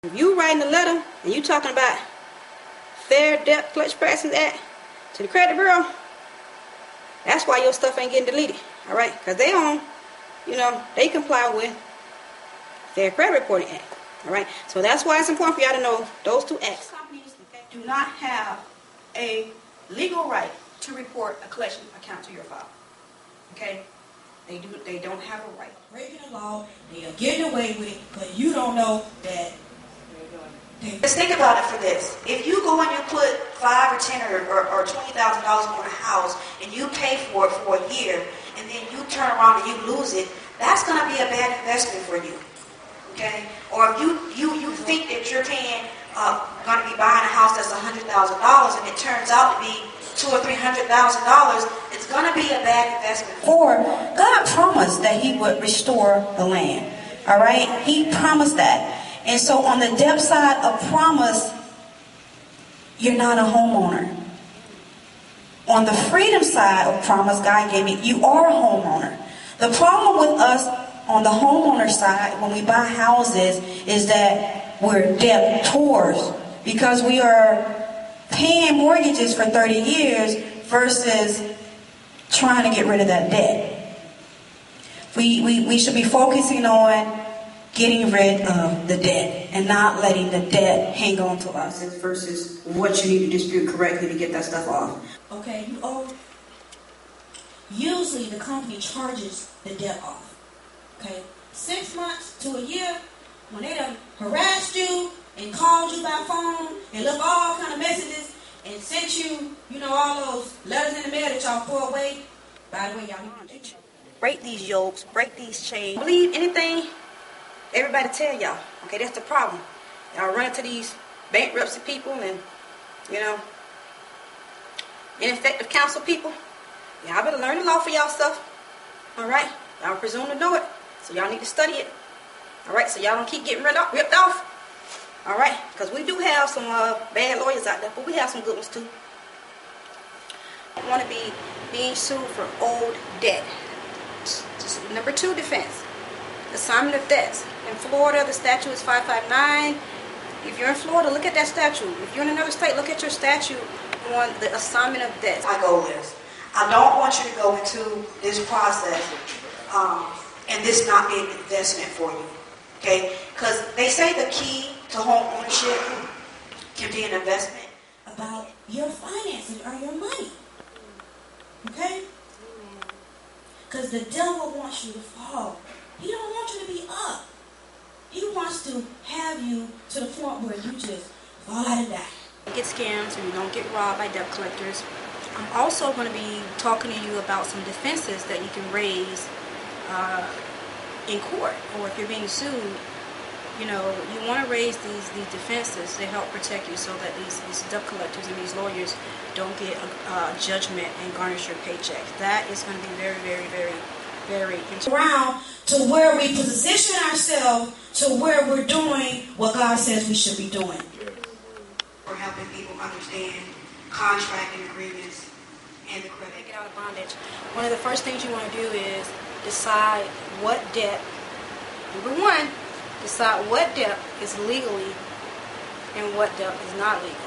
If you writing a letter and you talking about Fair Debt Collection Practices Act to the credit bureau, that's why your stuff ain't getting deleted. All right, because they comply with Fair Credit Reporting Act. All right, so that's why it's important for y'all to know those two acts. Companies do not have a legal right to report a collection account to your file. Okay, they don't have a right. Breaking the law, they are getting away with it, but you don't know that. Just think about it for this. If you go and you put $5 or $10 or $20,000 on a house and you pay for it for a year and then you turn around and you lose it, that's going to be a bad investment for you. Okay? Or if you think that you're paying, going to be buying a house that's $100,000 and it turns out to be $200,000 or $300,000, it's going to be a bad investment. Or God promised that He would restore the land. All right? He promised that. And so on the debt side of promise, you're not a homeowner. On the freedom side of promise God gave me, you are a homeowner. The problem with us on the homeowner side when we buy houses is that we're debtors because we are paying mortgages for 30 years versus trying to get rid of that debt. We should be focusing on getting rid of the debt and not letting the debt hang on to us. Versus what you need to dispute correctly to get that stuff off. Okay, you owe. Usually the company charges the debt off. Okay, 6 months to a year, when they done harassed you and called you by phone and left all kind of messages and sent you, all those letters in the mail that y'all throw away. By the way, y'all need to break these yokes, break these chains. Believe anything everybody tell y'all. Okay, that's the problem. Y'all run into these bankruptcy people and, ineffective counsel people. Y'all better learn the law for y'all stuff. All right? Y'all presume to know it. So y'all need to study it. All right? So y'all don't keep getting ripped off. All right? Because we do have some bad lawyers out there, but we have some good ones too. I want to be being sued for old debt. Just number 2 defense. Assignment of debts. In Florida, the statute is 559. If you're in Florida, look at that statute. If you're in another state, look at your statute on the assignment of debts. My goal is, I don't want you to go into this process and this not be an investment for you. Okay? Because they say the key to home ownership can be an investment. About your finances or your money. Okay? Because the devil wants you to fall. He don't want you to be up. He wants to have you to the point where you just fall out and die. Get scammed so you don't get robbed by debt collectors. I'm also going to be talking to you about some defenses that you can raise in court, or if you're being sued. You want to raise these defenses to help protect you so that these debt collectors and these lawyers don't get a judgment and garnish your paycheck. That is going to be very, very, very, very important. Around to where we position ourselves to where we're doing what God says we should be doing. We're helping people understand contracting agreements and the credit. Get out of bondage. One of the first things you want to do is decide what debt. Number 1, decide what debt is legally and what debt is not legal.